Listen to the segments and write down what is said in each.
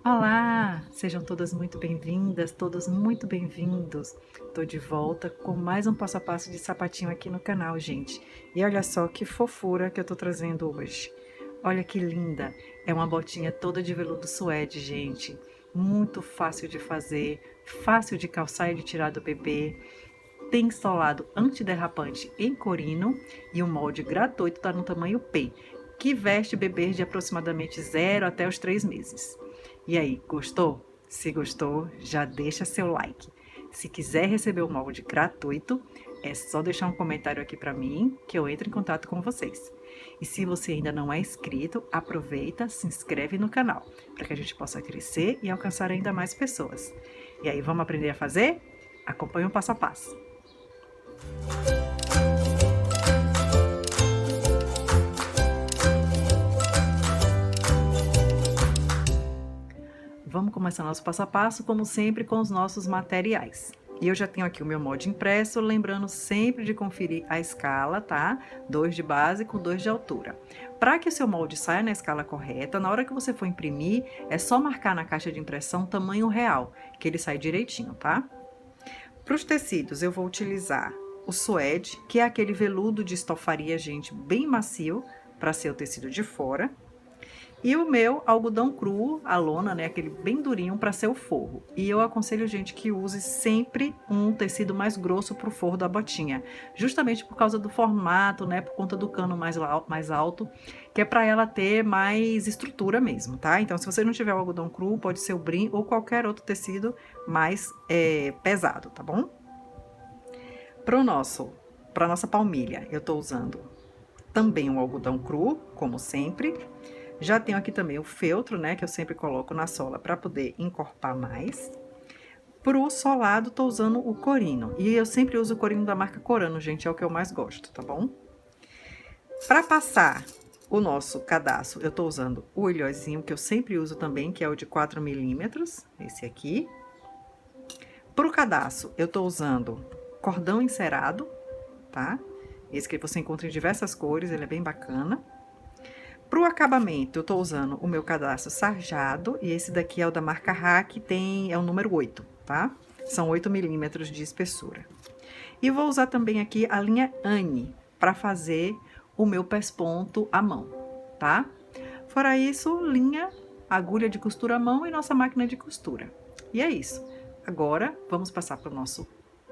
Olá, sejam todas muito bem-vindas, todos muito bem-vindos. Tô de volta com mais um passo a passo de sapatinho aqui no canal, gente. E olha só que fofura que eu tô trazendo hoje. Olha que linda! É uma botinha toda de veludo suede, gente. Muito fácil de fazer, fácil de calçar e de tirar do bebê. Tem solado antiderrapante em corino e o molde gratuito está no tamanho P, que veste bebês de aproximadamente 0 até os 3 meses. E aí, gostou? Se gostou, já deixa seu like. Se quiser receber o molde gratuito, é só deixar um comentário aqui para mim que eu entro em contato com vocês. E se você ainda não é inscrito, aproveita, se inscreve no canal, para que a gente possa crescer e alcançar ainda mais pessoas. E aí, vamos aprender a fazer? Acompanhe o passo a passo. Vamos começar nosso passo a passo, como sempre, com os nossos materiais. E eu já tenho aqui o meu molde impresso, lembrando sempre de conferir a escala, tá? 2 de base com 2 de altura. Para que o seu molde saia na escala correta, na hora que você for imprimir, é só marcar na caixa de impressão tamanho real, que ele sai direitinho, tá? Para os tecidos, eu vou utilizar o suede, que é aquele veludo de estofaria, gente, bem macio, para ser o tecido de fora. E o meu algodão cru, a lona, né, aquele bem durinho para ser o forro. E eu aconselho, gente, que use sempre um tecido mais grosso para o forro da botinha, justamente por causa do formato, né, por conta do cano mais alto, que é para ela ter mais estrutura mesmo, tá? Então, se você não tiver o algodão cru, pode ser o brim ou qualquer outro tecido mais pesado, tá bom? Para nossa palmilha, eu tô usando também o algodão cru, como sempre. Já tenho aqui também o feltro, né, que eu sempre coloco na sola para poder encorpar mais. Pro solado, tô usando o corino. E eu sempre uso o corino da marca Corano, gente, é o que eu mais gosto, tá bom? Para passar o nosso cadastro, eu tô usando o ilhozinho, que eu sempre uso também, que é o de 4 milímetros, esse aqui. Pro cadastro, eu tô usando cordão encerado, tá? Esse que você encontra em diversas cores, ele é bem bacana. Pro acabamento, eu tô usando o meu cadastro sarjado, e esse daqui é o da marca Hack, é o número 8, tá? São 8 milímetros de espessura. E vou usar também aqui a linha Anne, para fazer o meu pesponto à mão, tá? Fora isso, linha, agulha de costura à mão e nossa máquina de costura. E é isso. Agora, vamos passar para o nosso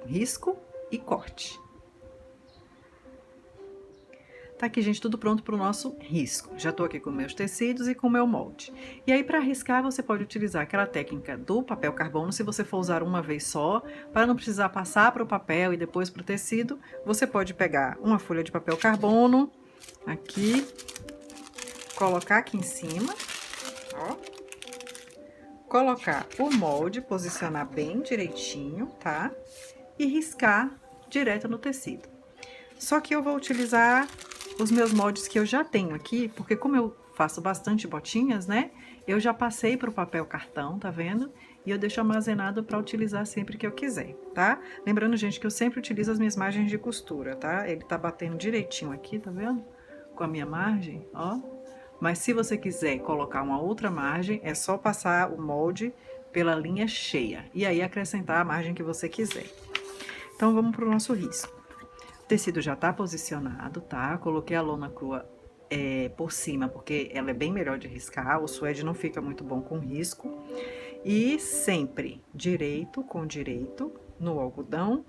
risco e corte. Tá aqui, gente, tudo pronto para o nosso risco. Já tô aqui com meus tecidos e com o meu molde. E aí, para riscar, você pode utilizar aquela técnica do papel carbono, se você for usar uma vez só, para não precisar passar para o papel e depois para o tecido, você pode pegar uma folha de papel carbono, aqui, colocar aqui em cima, ó. Colocar o molde, posicionar bem direitinho, tá? E riscar direto no tecido. Só que eu vou utilizar os meus moldes que eu já tenho aqui, porque como eu faço bastante botinhas, né? Eu já passei para o papel cartão, tá vendo? E eu deixo armazenado para utilizar sempre que eu quiser, tá? Lembrando, gente, que eu sempre utilizo as minhas margens de costura, tá? Ele tá batendo direitinho aqui, tá vendo? Com a minha margem, ó. Mas se você quiser colocar uma outra margem, é só passar o molde pela linha cheia. E aí acrescentar a margem que você quiser. Então, vamos para o nosso risco. O tecido já tá posicionado, tá? Coloquei a lona crua por cima, porque ela é bem melhor de riscar. O suede não fica muito bom com risco. E sempre direito com direito no algodão,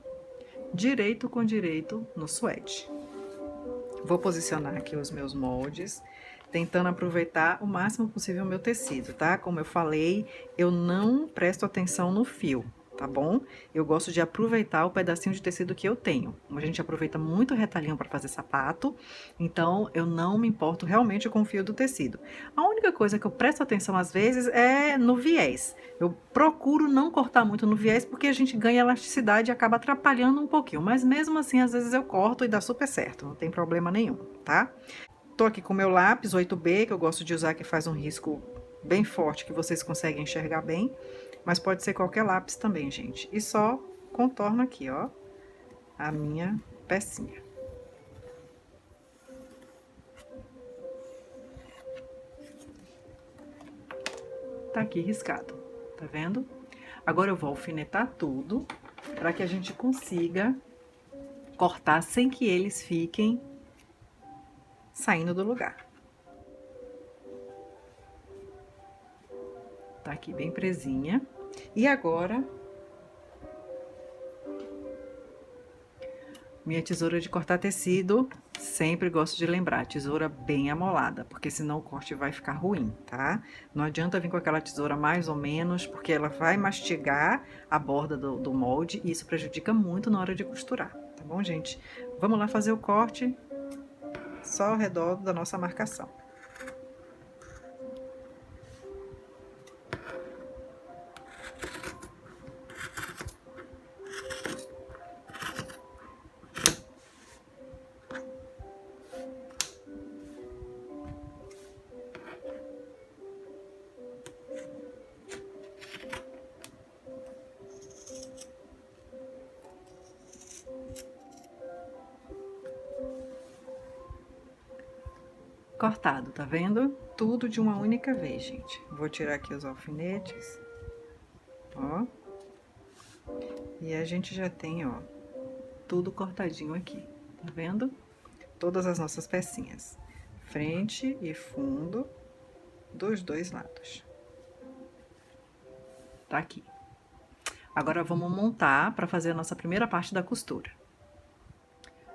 direito com direito no suede. Vou posicionar aqui os meus moldes, tentando aproveitar o máximo possível o meu tecido, tá? Como eu falei, eu não presto atenção no fio, tá bom? Eu gosto de aproveitar o pedacinho de tecido que eu tenho. A gente aproveita muito retalhinho para fazer sapato, então eu não me importo realmente com o fio do tecido. A única coisa que eu presto atenção às vezes é no viés. Eu procuro não cortar muito no viés porque a gente ganha elasticidade e acaba atrapalhando um pouquinho, mas mesmo assim às vezes eu corto e dá super certo, não tem problema nenhum, tá? Tô aqui com o meu lápis 8B, que eu gosto de usar, que faz um risco bem forte, que vocês conseguem enxergar bem. Mas pode ser qualquer lápis também, gente. E só contorno aqui, ó, a minha pecinha. tá aqui riscado, tá vendo? Agora eu vou alfinetar tudo para que a gente consiga cortar sem que eles fiquem saindo do lugar. Tá aqui bem presinha. E agora, minha tesoura de cortar tecido, sempre gosto de lembrar, tesoura bem amolada, porque senão o corte vai ficar ruim, tá? Não adianta vir com aquela tesoura mais ou menos, porque ela vai mastigar a borda do molde e isso prejudica muito na hora de costurar, tá bom, gente? Vamos lá fazer o corte só ao redor da nossa marcação. Cortado, tá vendo? Tudo de uma única vez, gente. Vou tirar aqui os alfinetes, ó. E a gente já tem, ó, tudo cortadinho aqui, tá vendo? Todas as nossas pecinhas, frente e fundo dos dois lados. Tá aqui. Agora vamos montar para fazer a nossa primeira parte da costura.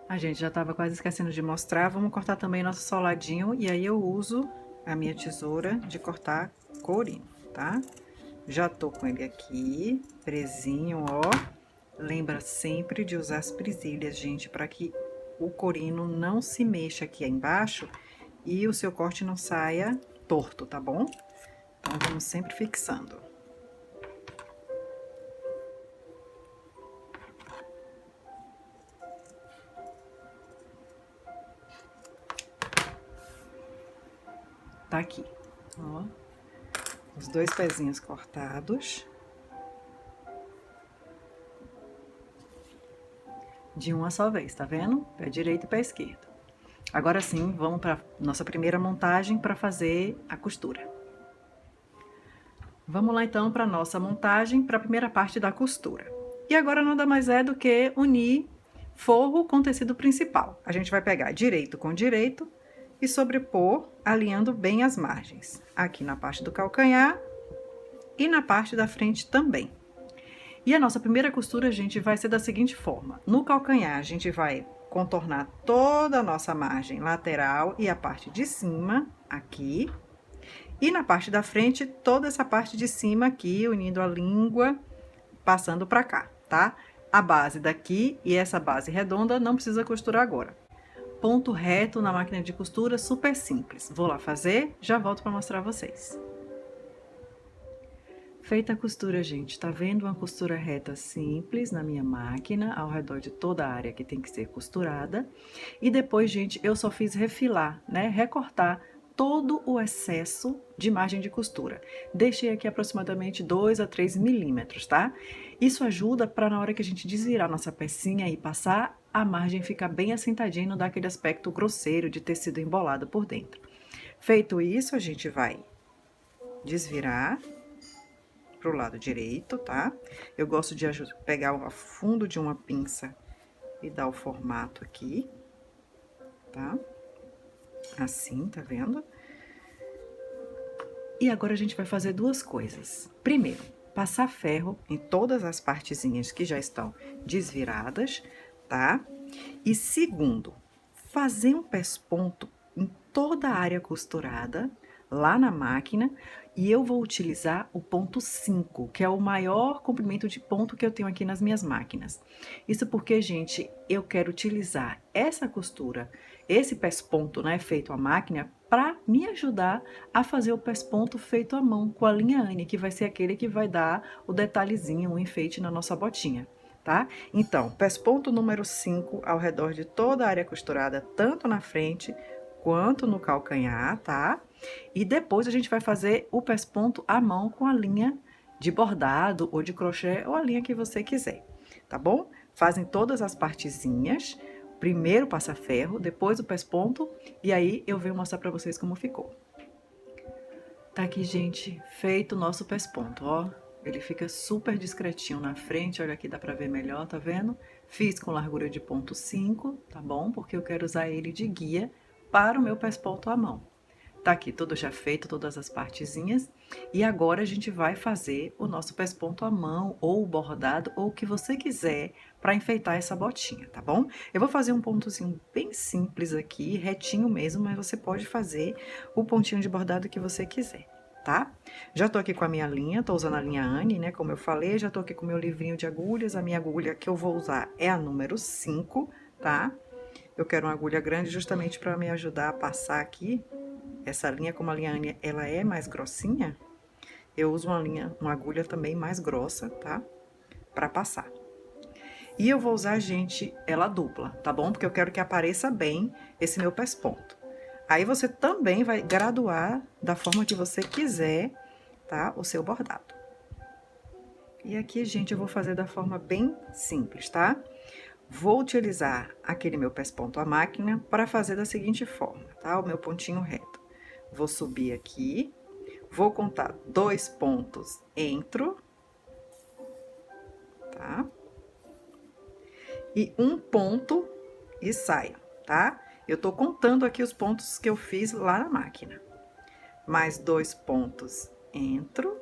A gente já tava quase esquecendo de mostrar, vamos cortar também nosso soladinho, e aí eu uso a minha tesoura de cortar corino, tá? Já tô com ele aqui, presinho, ó. Lembra sempre de usar as presilhas, gente, para que o corino não se mexa aqui embaixo e o seu corte não saia torto, tá bom? Então, vamos sempre fixando. Tá aqui, ó, os dois pezinhos cortados. De uma só vez, tá vendo? Pé direito e pé esquerdo. Agora sim, vamos para nossa primeira montagem para fazer a costura. Vamos lá então para nossa montagem, para a primeira parte da costura. E agora nada mais é do que unir forro com tecido principal. A gente vai pegar direito com direito e sobrepor, alinhando bem as margens. Aqui na parte do calcanhar e na parte da frente também. E a nossa primeira costura, gente, vai ser da seguinte forma. No calcanhar, a gente vai contornar toda a nossa margem lateral e a parte de cima, aqui. E na parte da frente, toda essa parte de cima aqui, unindo a língua, passando pra cá, tá? A base daqui e essa base redonda não precisa costurar agora. Ponto reto na máquina de costura, super simples. Vou lá fazer, já volto pra mostrar a vocês. Feita a costura, gente, tá vendo uma costura reta simples na minha máquina, ao redor de toda a área que tem que ser costurada. E depois, gente, eu só fiz refilar, né, recortar todo o excesso de margem de costura. Deixei aqui aproximadamente 2 a 3 milímetros, tá? Isso ajuda para na hora que a gente desvirar nossa pecinha e passar, a margem ficar bem assentadinha e não dar aquele aspecto grosseiro de tecido embolado por dentro. Feito isso, a gente vai desvirar pro lado direito, tá? Eu gosto de pegar o fundo de uma pinça e dar o formato aqui, tá? Assim, tá vendo? E agora a gente vai fazer duas coisas. Primeiro, passar ferro em todas as partezinhas que já estão desviradas, tá? E segundo, fazer um pesponto em toda a área costurada, lá na máquina, e eu vou utilizar o ponto 5, que é o maior comprimento de ponto que eu tenho aqui nas minhas máquinas. Isso porque, gente, eu quero utilizar essa costura, esse pesponto, né, feito à máquina, para me ajudar a fazer o pesponto feito à mão, com a linha Anne, que vai ser aquele que vai dar o detalhezinho, o enfeite na nossa botinha, tá? Então, pesponto número 5 ao redor de toda a área costurada, tanto na frente quanto no calcanhar, tá? E depois a gente vai fazer o pesponto à mão com a linha de bordado ou de crochê ou a linha que você quiser, tá bom? Fazem todas as partezinhas, primeiro passa ferro, depois o pesponto e aí eu venho mostrar pra vocês como ficou. Tá aqui, gente, feito o nosso pesponto, ó. Ele fica super discretinho na frente, olha aqui, dá pra ver melhor, tá vendo? Fiz com largura de ponto 5, tá bom? Porque eu quero usar ele de guia para o meu pesponto à mão. Tá aqui tudo já feito, todas as partezinhas. E agora a gente vai fazer o nosso pesponto à mão, ou o bordado, ou o que você quiser para enfeitar essa botinha, tá bom? Eu vou fazer um pontozinho bem simples aqui, retinho mesmo, mas você pode fazer o pontinho de bordado que você quiser, tá? Já tô aqui com a minha linha, tô usando a linha Anne, né, como eu falei, já tô aqui com o meu livrinho de agulhas, a minha agulha que eu vou usar é a número 5, tá? Eu quero uma agulha grande justamente para me ajudar a passar aqui essa linha, como a linha Anne, ela é mais grossinha, eu uso uma agulha também mais grossa, tá? Pra passar. E eu vou usar, gente, ela dupla, tá bom? Porque eu quero que apareça bem esse meu pesponto. Aí você também vai graduar da forma que você quiser, tá? O seu bordado. E aqui, gente, eu vou fazer da forma bem simples, tá? Vou utilizar aquele meu pesponto à máquina para fazer da seguinte forma, tá? O meu pontinho reto. Vou subir aqui, vou contar 2 pontos, entro, tá? E 1 ponto e saio, tá? Eu tô contando aqui os pontos que eu fiz lá na máquina. Mais 2 pontos, entro.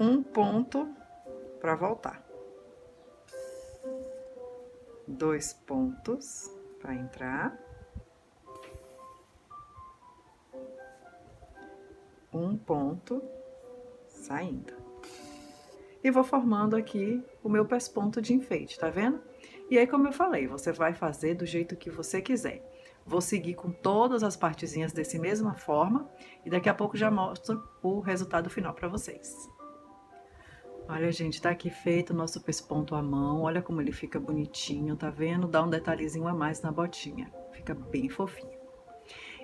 1 ponto para voltar. 2 pontos para entrar. 1 ponto saindo. E vou formando aqui o meu pesponto de enfeite, tá vendo? E aí, como eu falei, você vai fazer do jeito que você quiser. Vou seguir com todas as partezinhas dessa mesma forma e daqui a pouco já mostro o resultado final para vocês. Olha, gente, tá aqui feito o nosso pesponto à mão, olha como ele fica bonitinho, tá vendo? Dá um detalhezinho a mais na botinha, fica bem fofinho.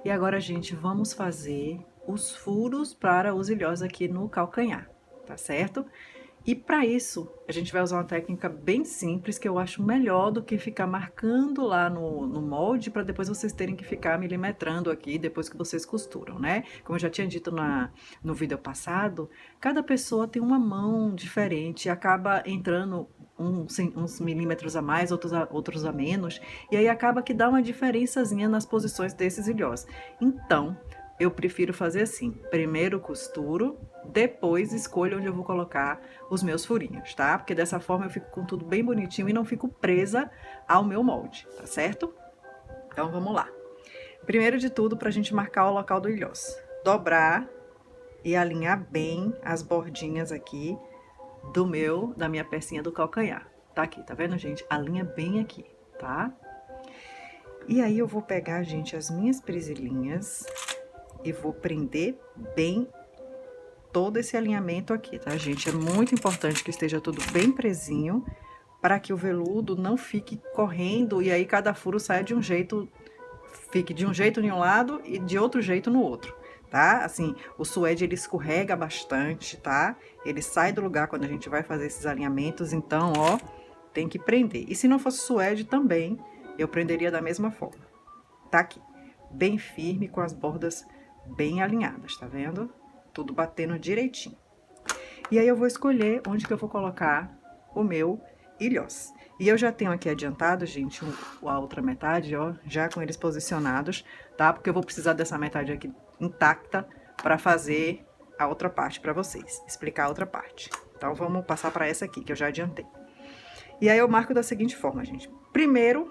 E agora, gente, vamos fazer os furos para os ilhós aqui no calcanhar, tá certo? E para isso, a gente vai usar uma técnica bem simples, que eu acho melhor do que ficar marcando lá no molde, para depois vocês terem que ficar milimetrando aqui, depois que vocês costuram, né? Como eu já tinha dito no vídeo passado, cada pessoa tem uma mão diferente, e acaba entrando uns milímetros a mais, outros a menos, e aí acaba que dá uma diferençazinha nas posições desses ilhós. Então, eu prefiro fazer assim, primeiro costuro, depois escolho onde eu vou colocar os meus furinhos, tá? Porque dessa forma eu fico com tudo bem bonitinho e não fico presa ao meu molde, tá certo? Então, vamos lá. Primeiro de tudo, pra gente marcar o local do ilhós. Dobrar e alinhar bem as bordinhas aqui da minha pecinha do calcanhar. Tá aqui, tá vendo, gente? Alinha bem aqui, tá? E aí, eu vou pegar, gente, as minhas presilhinhas e vou prender bem todo esse alinhamento aqui, tá, gente? É muito importante que esteja tudo bem presinho, para que o veludo não fique correndo e aí cada furo saia de um jeito, fique de um jeito em um lado e de outro jeito no outro, tá? Assim, o suede ele escorrega bastante, tá? Ele sai do lugar quando a gente vai fazer esses alinhamentos, então, ó, tem que prender. E se não fosse suede também, eu prenderia da mesma forma. Tá aqui, bem firme, com as bordas bem alinhadas, tá vendo? Tudo batendo direitinho. E aí, eu vou escolher onde que eu vou colocar o meu ilhós. E eu já tenho aqui adiantado, gente, a outra metade, ó, já com eles posicionados, tá? Porque eu vou precisar dessa metade aqui intacta para fazer a outra parte para vocês, explicar a outra parte. Então, vamos passar para essa aqui, que eu já adiantei. E aí, eu marco da seguinte forma, gente. Primeiro,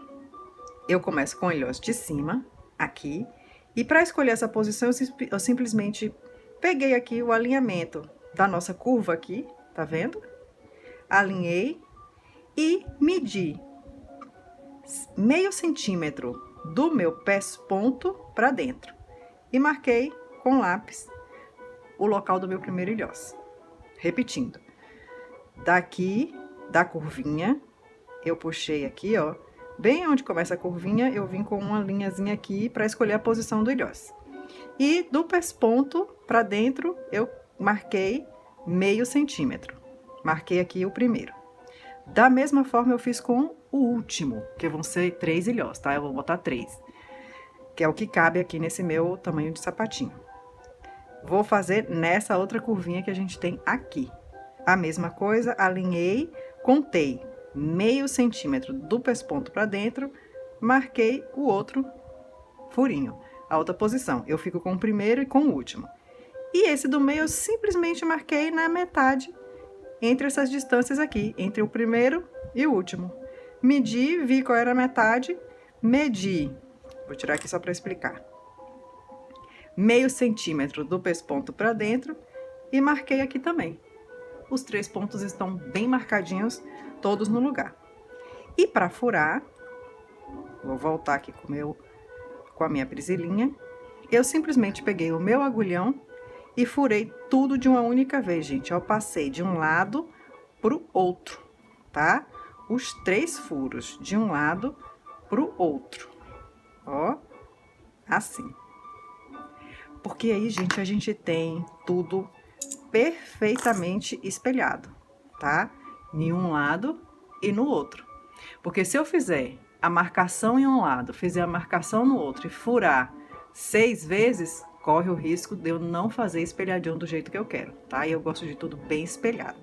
eu começo com o ilhós de cima, aqui. E para escolher essa posição, eu simplesmente peguei aqui o alinhamento da nossa curva aqui, tá vendo? Alinhei e medi meio centímetro do meu pesponto para dentro. E marquei com lápis o local do meu primeiro ilhós. Repetindo. Daqui, da curvinha, eu puxei aqui, ó. Bem onde começa a curvinha, eu vim com uma linhazinha aqui para escolher a posição do ilhós. E do pesponto para dentro, eu marquei meio centímetro. Marquei aqui o primeiro. Da mesma forma, eu fiz com o último, que vão ser 3 ilhós, tá? Eu vou botar 3. que é o que cabe aqui nesse meu tamanho de sapatinho. Vou fazer nessa outra curvinha que a gente tem aqui. A mesma coisa, alinhei, contei meio centímetro do pesponto para dentro, marquei o outro furinho, a outra posição. Eu fico com o primeiro e com o último. E esse do meio eu simplesmente marquei na metade, entre essas distâncias aqui, entre o primeiro e o último. Medi, vi qual era a metade, medi, vou tirar aqui só para explicar, meio centímetro do pesponto para dentro e marquei aqui também. Os 3 pontos estão bem marcadinhos, todos no lugar. E para furar, vou voltar aqui com a minha prisilinha, eu simplesmente peguei o meu agulhão e furei tudo de uma única vez, gente. Eu passei de um lado pro outro, tá? Os 3 furos de um lado pro outro, ó, assim. Porque aí, gente, a gente tem tudo perfeitamente espelhado, tá? Em um lado e no outro. Porque se eu fizer a marcação em um lado, fizer a marcação no outro e furar 6 vezes, corre o risco de eu não fazer espelhadinho do jeito que eu quero, tá? E eu gosto de tudo bem espelhado.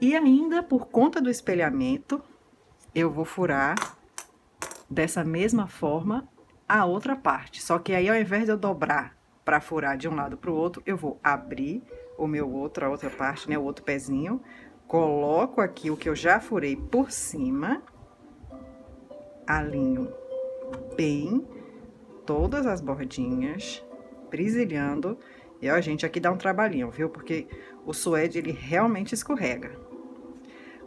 E ainda, por conta do espelhamento, eu vou furar dessa mesma forma a outra parte. Só que aí, ao invés de eu dobrar para furar de um lado para o outro, eu vou abrir a outra parte, né? O outro pezinho. Coloco aqui o que eu já furei por cima. Alinho bem todas as bordinhas, prisilhando. E, ó, gente, aqui dá um trabalhinho, viu? Porque o suede, ele realmente escorrega.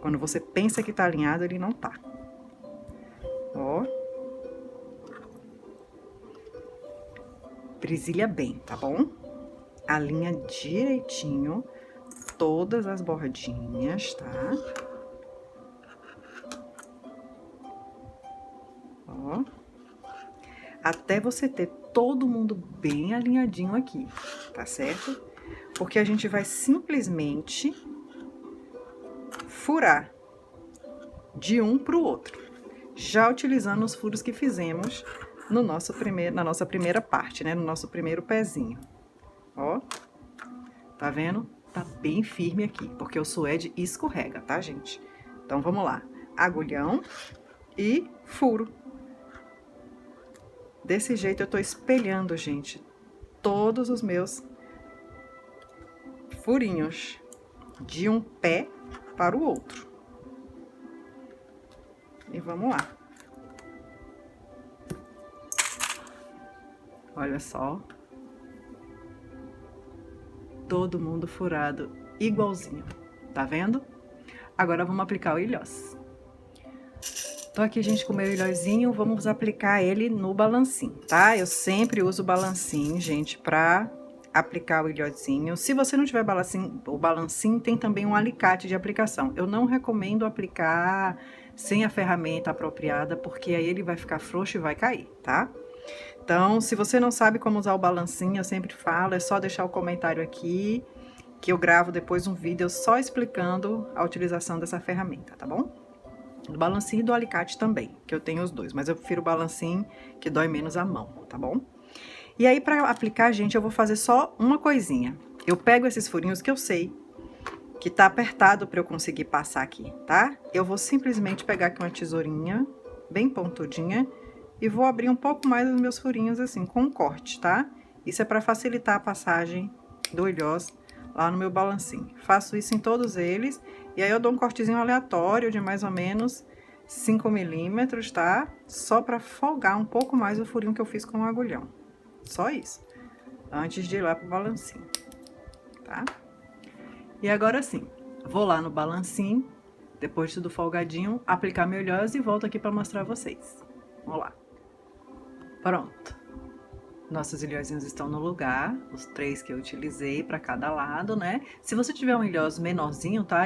Quando você pensa que tá alinhado, ele não tá. Ó. Prisilha bem, tá bom? Alinha direitinho todas as bordinhas, tá? Ó. Até você ter todo mundo bem alinhadinho aqui, tá certo? Porque a gente vai simplesmente furar de um pro outro, já utilizando os furos que fizemos no na nossa primeira parte, né? No nosso primeiro pezinho. Ó, tá vendo? Tá bem firme aqui, porque o suede escorrega, tá, gente? Então, vamos lá. Agulhão e furo. Desse jeito, eu tô espelhando, gente, todos os meus furinhos de um pé para o outro. E vamos lá. Olha só. Todo mundo furado igualzinho, tá vendo? Agora, vamos aplicar o ilhós. Tô aqui, gente, com o meu ilhózinho, vamos aplicar ele no balancinho, tá? Eu sempre uso o balancinho, gente, pra aplicar o ilhózinho. Se você não tiver o balancinho, tem também um alicate de aplicação. Eu não recomendo aplicar sem a ferramenta apropriada, porque aí ele vai ficar frouxo e vai cair, tá? Então, se você não sabe como usar o balancinho, eu sempre falo, é só deixar o comentário aqui, que eu gravo depois um vídeo só explicando a utilização dessa ferramenta, tá bom? Do balancinho e do alicate também, que eu tenho os dois, mas eu prefiro o balancinho, que dói menos a mão, tá bom? E aí, pra aplicar, gente, eu vou fazer só uma coisinha. Eu pego esses furinhos que eu sei que tá apertado pra eu conseguir passar aqui, tá? Eu vou simplesmente pegar aqui uma tesourinha, bem pontudinha, e vou abrir um pouco mais os meus furinhos, assim, com um corte, tá? Isso é pra facilitar a passagem do ilhós lá no meu balancinho. Faço isso em todos eles, e aí eu dou um cortezinho aleatório de mais ou menos 5 milímetros, tá? Só pra folgar um pouco mais o furinho que eu fiz com o agulhão. Só isso. Antes de ir lá pro balancinho, tá? E agora sim, vou lá no balancinho, depois de tudo folgadinho, aplicar meu ilhós e volto aqui pra mostrar a vocês. Vamos lá. Pronto. Nossos ilhósinhos estão no lugar, os 3 que eu utilizei para cada lado, né? Se você tiver um ilhós menorzinho, tá?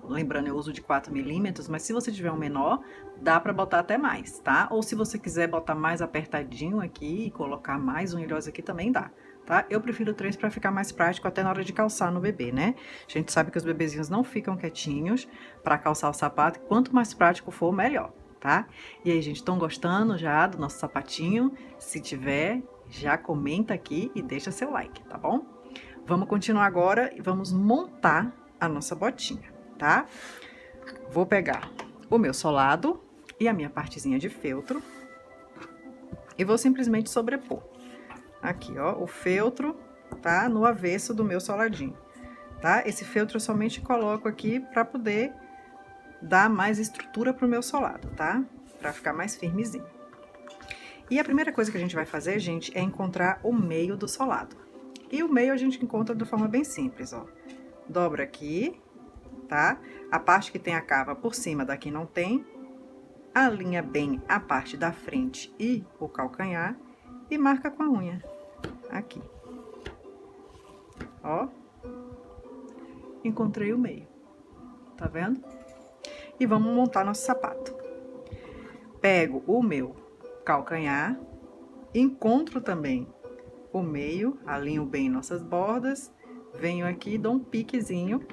Lembrando, eu uso de 4 milímetros, mas se você tiver um menor, dá para botar até mais, tá? Ou se você quiser botar mais apertadinho aqui e colocar mais um ilhós aqui, também dá, tá? Eu prefiro 3 para ficar mais prático até na hora de calçar no bebê, né? A gente sabe que os bebezinhos não ficam quietinhos para calçar o sapato, quanto mais prático for, melhor, tá? E aí, gente, estão gostando já do nosso sapatinho? Se tiver, já comenta aqui e deixa seu like, tá bom? Vamos continuar agora e vamos montar a nossa botinha, tá? Vou pegar o meu solado e a minha partezinha de feltro e vou simplesmente sobrepor. Aqui, ó, o feltro, tá? No avesso do meu soladinho, tá? Esse feltro eu somente coloco aqui para poder dar mais estrutura pro meu solado, tá? Para ficar mais firmezinho. E a primeira coisa que a gente vai fazer, gente, é encontrar o meio do solado. E o meio a gente encontra de forma bem simples, ó. Dobra aqui, tá? A parte que tem a cava por cima daqui não tem. Alinha bem a parte da frente e o calcanhar e marca com a unha, aqui. Ó. Encontrei o meio, tá vendo? E vamos montar nosso sapato. Pego o meu calcanhar, encontro também o meio, alinho bem nossas bordas, venho aqui e dou um piquezinho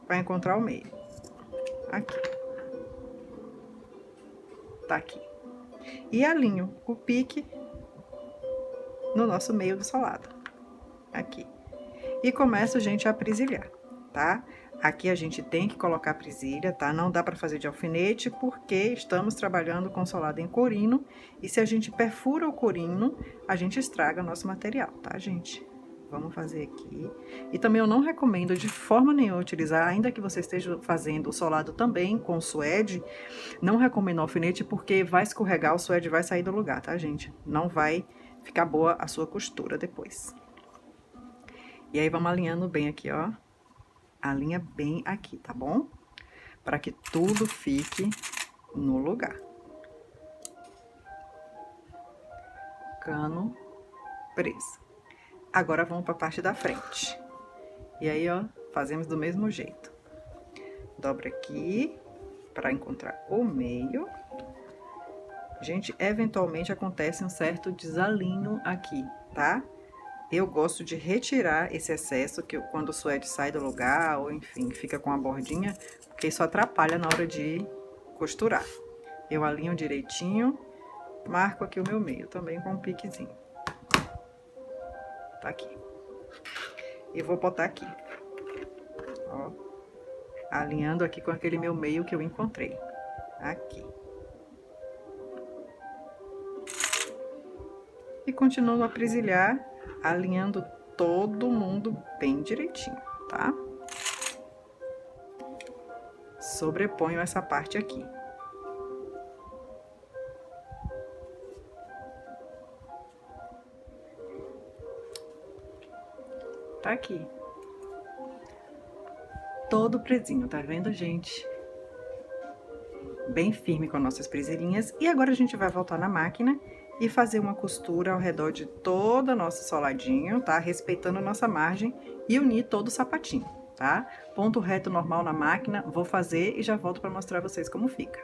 para encontrar o meio. Aqui. Tá aqui. E alinho o pique no nosso meio do solado. Aqui. E começo, gente, a presilhar, tá? Aqui a gente tem que colocar presilha, tá? Não dá para fazer de alfinete, porque estamos trabalhando com solado em corino. E se a gente perfura o corino, a gente estraga nosso material, tá, gente? Vamos fazer aqui. E também eu não recomendo de forma nenhuma utilizar, ainda que você esteja fazendo o solado também com suede, não recomendo alfinete, porque vai escorregar, o suede vai sair do lugar, tá, gente? Não vai ficar boa a sua costura depois. E aí, vamos alinhando bem aqui, ó. Alinha bem aqui, tá bom? Para que tudo fique no lugar. Cano preso. Agora, vamos para a parte da frente. E aí, ó, fazemos do mesmo jeito. Dobra aqui para encontrar o meio. Gente, eventualmente acontece um certo desalinho aqui, tá? Eu gosto de retirar esse excesso, que quando o suede sai do lugar, ou enfim, fica com a bordinha, porque isso atrapalha na hora de costurar. Eu alinho direitinho, marco aqui o meu meio, também com um piquezinho. Tá aqui. E vou botar aqui, ó, alinhando aqui com aquele meu meio que eu encontrei, aqui. E continuo a presilhar, alinhando todo mundo bem direitinho, tá? Sobreponho essa parte aqui. Tá aqui. Todo presinho, tá vendo, gente? Bem firme com nossas presilhinhas. E agora a gente vai voltar na máquina e fazer uma costura ao redor de toda a nossa soladinho, tá? Respeitando a nossa margem e unir todo o sapatinho, tá? Ponto reto normal na máquina, vou fazer e já volto pra mostrar pra vocês como fica.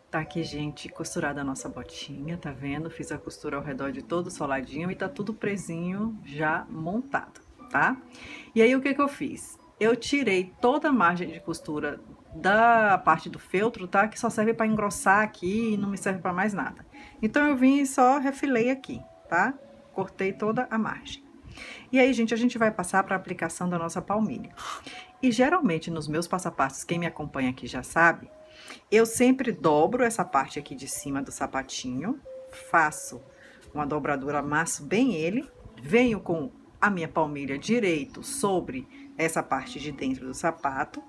Tá aqui, gente, costurada a nossa botinha, tá vendo? Fiz a costura ao redor de todo o soladinho e tá tudo presinho já montado, tá? E aí, o que que eu fiz? Eu tirei toda a margem de costura da parte do feltro, tá? Que só serve para engrossar aqui e não me serve para mais nada. Então, eu vim e só refilei aqui, tá? Cortei toda a margem. E aí, gente, a gente vai passar para a aplicação da nossa palmilha. E geralmente, nos meus passo a passo, quem me acompanha aqui já sabe, eu sempre dobro essa parte aqui de cima do sapatinho, faço uma dobradura, amasso bem ele, venho com a minha palmilha direito sobre essa parte de dentro do sapato,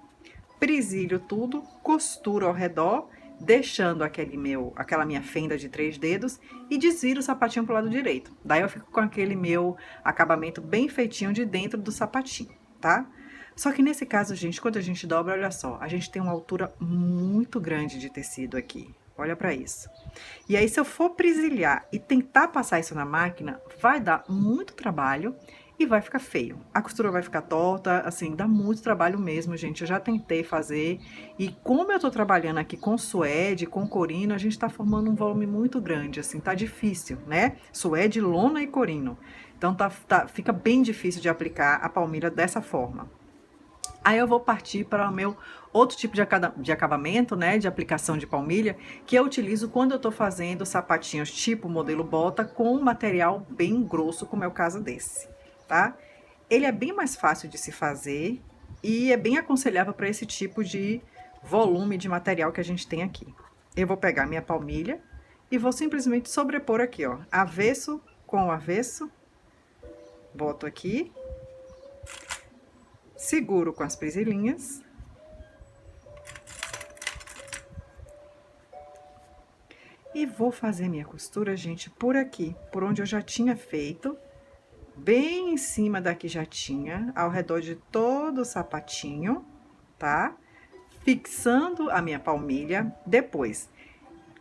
presilho tudo, costuro ao redor, deixando aquela minha fenda de 3 dedos e desviro o sapatinho pro lado direito. Daí eu fico com aquele meu acabamento bem feitinho de dentro do sapatinho, tá? Só que nesse caso, gente, quando a gente dobra, olha só, a gente tem uma altura muito grande de tecido aqui. Olha pra isso. E aí, se eu for presilhar e tentar passar isso na máquina, vai dar muito trabalho e vai ficar feio. A costura vai ficar torta, assim, dá muito trabalho mesmo, gente. Eu já tentei fazer e como eu tô trabalhando aqui com suede, com corino, a gente tá formando um volume muito grande, assim, tá difícil, né? Suede, lona e corino. Então, fica bem difícil de aplicar a palmilha dessa forma. Aí eu vou partir para o meu outro tipo de acabamento, né, de aplicação de palmilha, que eu utilizo quando eu tô fazendo sapatinhos tipo modelo bota com um material bem grosso, como é o caso desse, tá? Ele é bem mais fácil de se fazer e é bem aconselhável para esse tipo de volume de material que a gente tem aqui. Eu vou pegar minha palmilha e vou simplesmente sobrepor aqui, ó, avesso com avesso, boto aqui, seguro com as presilhinhas. E vou fazer minha costura, gente, por aqui, por onde eu já tinha feito, bem em cima daqui já tinha, ao redor de todo o sapatinho, tá? Fixando a minha palmilha, depois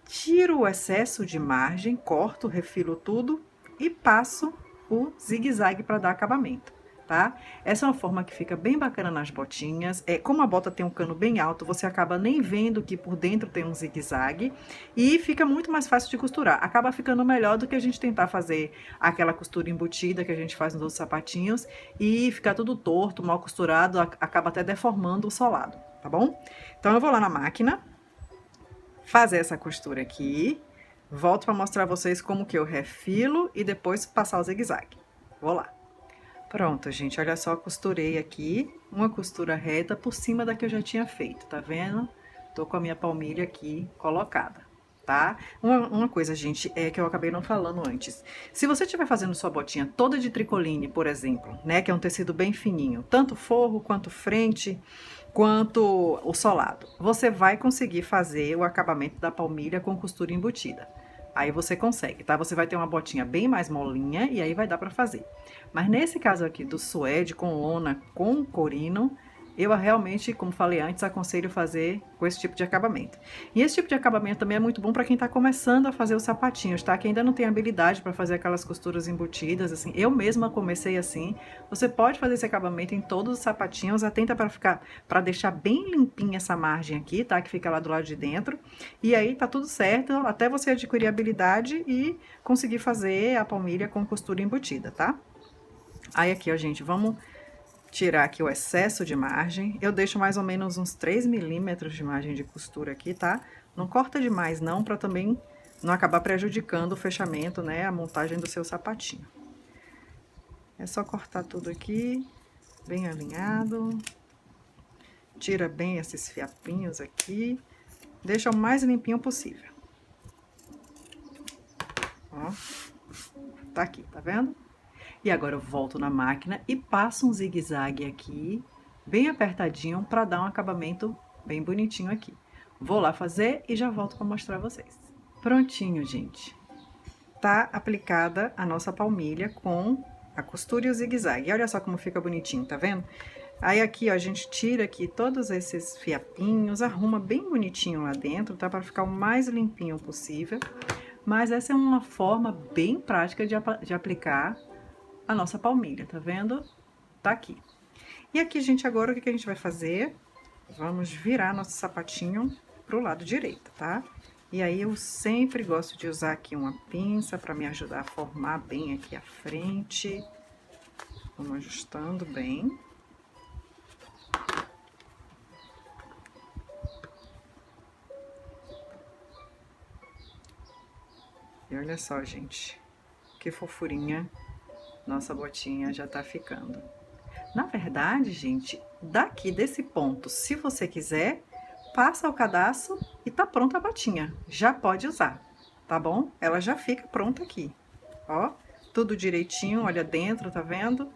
tiro o excesso de margem, corto, refilo tudo e passo o zigue-zague para dar acabamento, tá? Essa é uma forma que fica bem bacana nas botinhas. Como a bota tem um cano bem alto, você acaba nem vendo que por dentro tem um zigue-zague e fica muito mais fácil de costurar. Acaba ficando melhor do que a gente tentar fazer aquela costura embutida que a gente faz nos outros sapatinhos e ficar tudo torto, mal costurado, acaba até deformando o solado, tá bom? Então eu vou lá na máquina fazer essa costura aqui, volto para mostrar a vocês como que eu refilo e depois passar o zigue-zague. Vou lá. Pronto, gente, olha só, costurei aqui uma costura reta por cima da que eu já tinha feito, tá vendo? Tô com a minha palmilha aqui colocada, tá? Uma coisa, gente, que eu acabei não falando antes. Se você estiver fazendo sua botinha toda de tricoline, por exemplo, né, que é um tecido bem fininho, tanto forro quanto frente, quanto o solado, você vai conseguir fazer o acabamento da palmilha com costura embutida. Aí você consegue, tá? Você vai ter uma botinha bem mais molinha e aí vai dar pra fazer. Mas nesse caso aqui do suede com lona com corino, eu realmente, como falei antes, aconselho fazer com esse tipo de acabamento. E esse tipo de acabamento também é muito bom para quem tá começando a fazer os sapatinhos, tá? Que ainda não tem habilidade para fazer aquelas costuras embutidas, assim. Eu mesma comecei assim. Você pode fazer esse acabamento em todos os sapatinhos, atenta para deixar bem limpinha essa margem aqui, tá? Que fica lá do lado de dentro. E aí tá tudo certo, até você adquirir habilidade e conseguir fazer a palmilha com costura embutida, tá? Aí aqui, ó, gente, vamos tirar aqui o excesso de margem. Eu deixo mais ou menos uns 3 milímetros de margem de costura aqui, tá? Não corta demais não, para também não acabar prejudicando o fechamento, né? A montagem do seu sapatinho. É só cortar tudo aqui, bem alinhado. Tira bem esses fiapinhos aqui. Deixa o mais limpinho possível. Ó, tá aqui, tá vendo? E agora eu volto na máquina e passo um zigue-zague aqui, bem apertadinho, para dar um acabamento bem bonitinho aqui. Vou lá fazer e já volto para mostrar a vocês. Prontinho, gente. Tá aplicada a nossa palmilha com a costura e o zigue-zague. Olha só como fica bonitinho, tá vendo? Aí aqui, ó, a gente tira aqui todos esses fiapinhos, arruma bem bonitinho lá dentro, tá? Para ficar o mais limpinho possível. Mas essa é uma forma bem prática de aplicar a nossa palmilha, tá vendo? Tá aqui. E aqui, gente, agora o que a gente vai fazer? Vamos virar nosso sapatinho pro lado direito, tá? E aí eu sempre gosto de usar aqui uma pinça para me ajudar a formar bem aqui a frente. Vamos ajustando bem. E olha só, gente, que fofurinha nossa botinha já tá ficando. Na verdade, gente, daqui desse ponto, se você quiser, passa o cadastro e tá pronta a botinha. Já pode usar, tá bom? Ela já fica pronta aqui. Ó, tudo direitinho, olha dentro, tá vendo?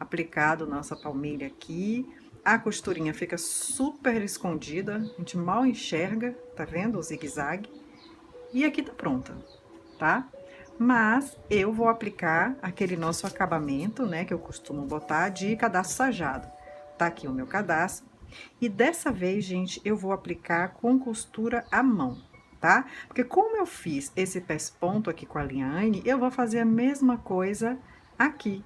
Aplicado nossa palmilha aqui. A costurinha fica super escondida, a gente mal enxerga, tá vendo? O zigue-zague. E aqui tá pronta, tá? Mas eu vou aplicar aquele nosso acabamento, né, que eu costumo botar de cadastro sajado. Tá aqui o meu cadastro. E dessa vez, gente, eu vou aplicar com costura à mão, tá? Porque como eu fiz esse pesponto aqui com a linha Anne, eu vou fazer a mesma coisa aqui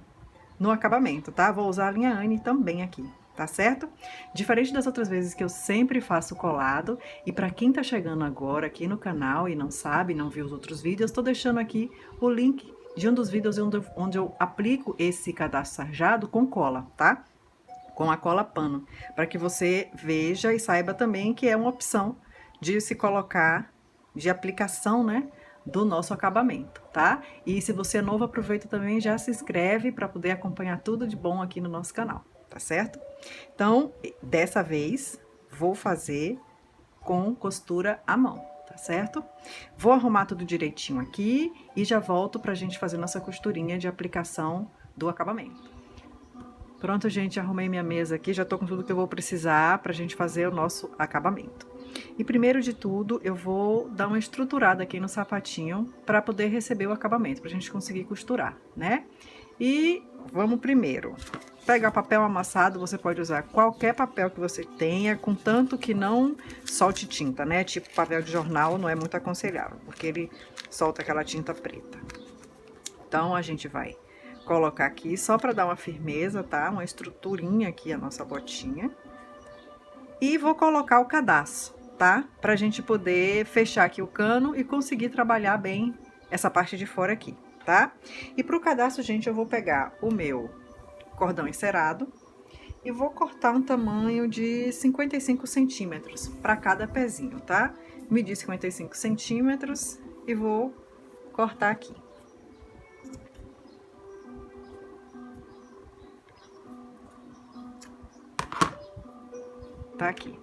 no acabamento, tá? Vou usar a linha Anne também aqui, tá certo? Diferente das outras vezes que eu sempre faço colado, e para quem tá chegando agora aqui no canal e não sabe, não viu os outros vídeos, tô deixando aqui o link de um dos vídeos onde eu aplico esse cadastro sarjado com cola, tá? com a cola pano, para que você veja e saiba também que é uma opção de se colocar de aplicação, né, do nosso acabamento, tá? E se você é novo, aproveita também e já se inscreve para poder acompanhar tudo de bom aqui no nosso canal, tá certo? Então, dessa vez, vou fazer com costura à mão, tá certo? Vou arrumar tudo direitinho aqui e já volto pra gente fazer nossa costurinha de aplicação do acabamento. Pronto, gente, arrumei minha mesa aqui, já tô com tudo que eu vou precisar pra gente fazer o nosso acabamento. E primeiro de tudo, eu vou dar uma estruturada aqui no sapatinho para poder receber o acabamento, pra gente conseguir costurar, né? E vamos primeiro pegar papel amassado, você pode usar qualquer papel que você tenha, contanto que não solte tinta, né? Tipo papel de jornal não é muito aconselhável, porque ele solta aquela tinta preta. Então, a gente vai colocar aqui só para dar uma firmeza, tá? Uma estruturinha aqui a nossa botinha. E vou colocar o cadastro, tá? Pra gente poder fechar aqui o cano e conseguir trabalhar bem essa parte de fora aqui, tá? E pro cadastro, gente, eu vou pegar o meu cordão encerado e vou cortar um tamanho de 55 centímetros para cada pezinho, tá? Medir 55 centímetros e vou cortar aqui. Tá aqui,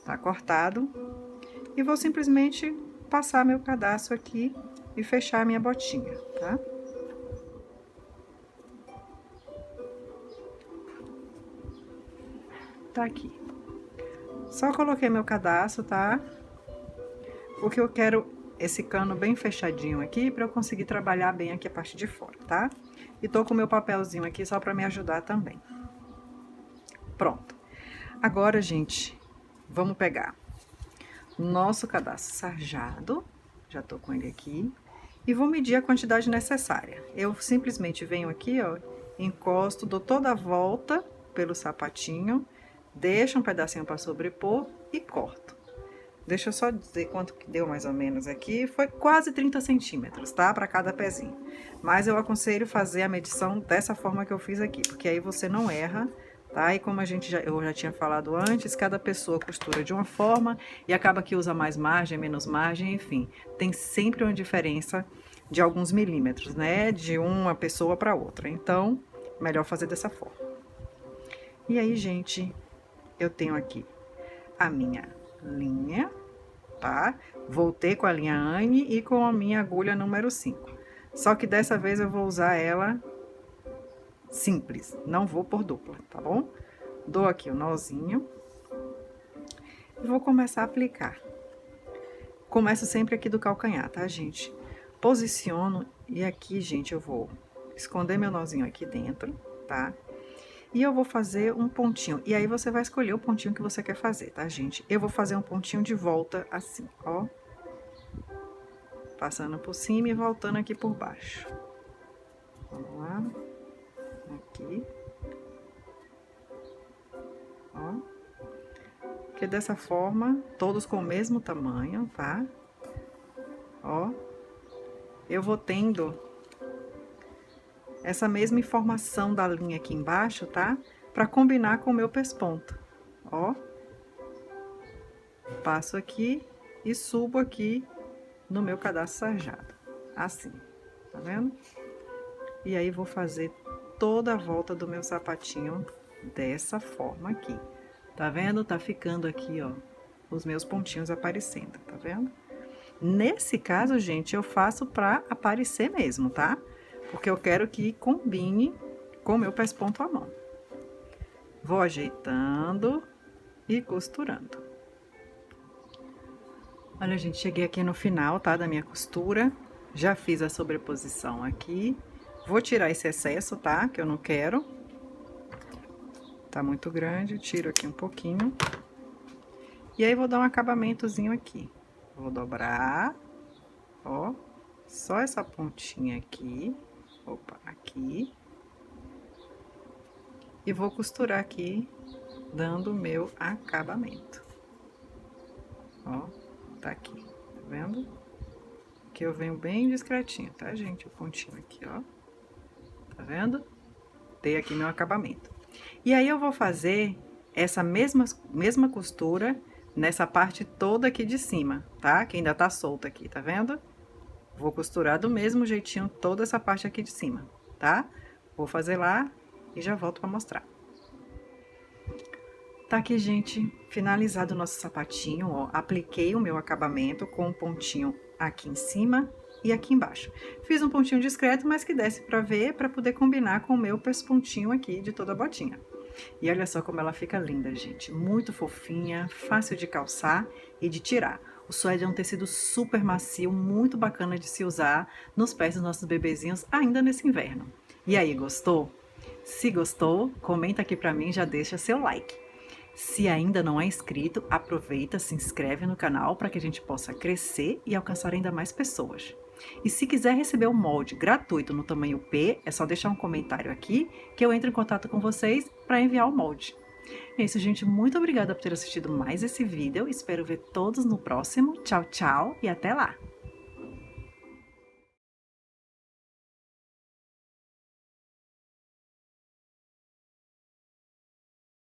tá cortado. E vou simplesmente passar meu cadastro aqui e fechar a minha botinha, tá? Tá aqui. Só coloquei meu cadastro, tá? Porque eu quero esse cano bem fechadinho aqui pra eu conseguir trabalhar bem aqui a parte de fora, tá? E tô com meu papelzinho aqui só pra me ajudar também. Pronto. Agora, gente, vamos pegar nosso cadastro sarjado, já tô com ele aqui, e vou medir a quantidade necessária. Eu simplesmente venho aqui, ó, encosto, dou toda a volta pelo sapatinho, deixo um pedacinho para sobrepor e corto. Deixa eu só dizer quanto que deu mais ou menos aqui, foi quase 30 centímetros, tá? Para cada pezinho. Mas eu aconselho fazer a medição dessa forma que eu fiz aqui, porque aí você não erra, tá? E como eu já tinha falado antes, cada pessoa costura de uma forma e acaba que usa mais margem, menos margem, enfim. Tem sempre uma diferença de alguns milímetros, né? De uma pessoa para outra. Então, melhor fazer dessa forma. E aí, gente, eu tenho aqui a minha linha, tá? Voltei com a linha Anne e com a minha agulha número 5. Só que dessa vez eu vou usar ela simples, não vou por dupla, tá bom? Dou aqui o nozinho e vou começar a aplicar. Começo sempre aqui do calcanhar, tá, gente? Posiciono e aqui, gente, eu vou esconder meu nozinho aqui dentro, tá? E eu vou fazer um pontinho. E aí, você vai escolher o pontinho que você quer fazer, tá, gente? Eu vou fazer um pontinho de volta assim, ó. Passando por cima e voltando aqui por baixo. Vamos lá. Aqui. Ó. Que dessa forma, todos com o mesmo tamanho, tá? Ó. Eu vou tendo essa mesma informação da linha aqui embaixo, tá? Pra combinar com o meu pesponto, ó. Passo aqui e subo aqui no meu cadastro sarjado, assim, tá vendo? E aí, vou fazer toda a volta do meu sapatinho dessa forma aqui, tá vendo? Tá ficando aqui, ó, os meus pontinhos aparecendo, tá vendo? Nesse caso, gente, eu faço pra aparecer mesmo, tá? Porque eu quero que combine com o meu pesponto à mão. Vou ajeitando e costurando. Olha, gente, cheguei aqui no final, tá, da minha costura. Já fiz a sobreposição aqui. Vou tirar esse excesso, tá, que eu não quero. Tá muito grande, tiro aqui um pouquinho. E aí, vou dar um acabamentozinho aqui. Vou dobrar, ó, só essa pontinha aqui. Opa, aqui. E vou costurar aqui, dando o meu acabamento. Ó, tá aqui, tá vendo? Que eu venho bem discretinho, tá, gente? O pontinho aqui, ó. Tá vendo? Dei aqui meu acabamento. E aí eu vou fazer essa mesma costura nessa parte toda aqui de cima, tá? Que ainda tá solta aqui, tá vendo? Vou costurar do mesmo jeitinho toda essa parte aqui de cima, tá? Vou fazer lá e já volto pra mostrar. Tá aqui, gente, finalizado o nosso sapatinho, ó. Apliquei o meu acabamento com um pontinho aqui em cima e aqui embaixo. Fiz um pontinho discreto, mas que desse pra ver, pra poder combinar com o meu pespontinho aqui de toda a botinha. E olha só como ela fica linda, gente. Muito fofinha, fácil de calçar e de tirar. O suede é um tecido super macio, muito bacana de se usar nos pés dos nossos bebezinhos ainda nesse inverno. E aí, gostou? Se gostou, comenta aqui pra mim e já deixa seu like. Se ainda não é inscrito, aproveita, se inscreve no canal para que a gente possa crescer e alcançar ainda mais pessoas. E se quiser receber o molde gratuito no tamanho P, é só deixar um comentário aqui que eu entro em contato com vocês para enviar o molde. É isso, gente. Muito obrigada por ter assistido mais esse vídeo. Espero ver todos no próximo. Tchau, tchau e até lá!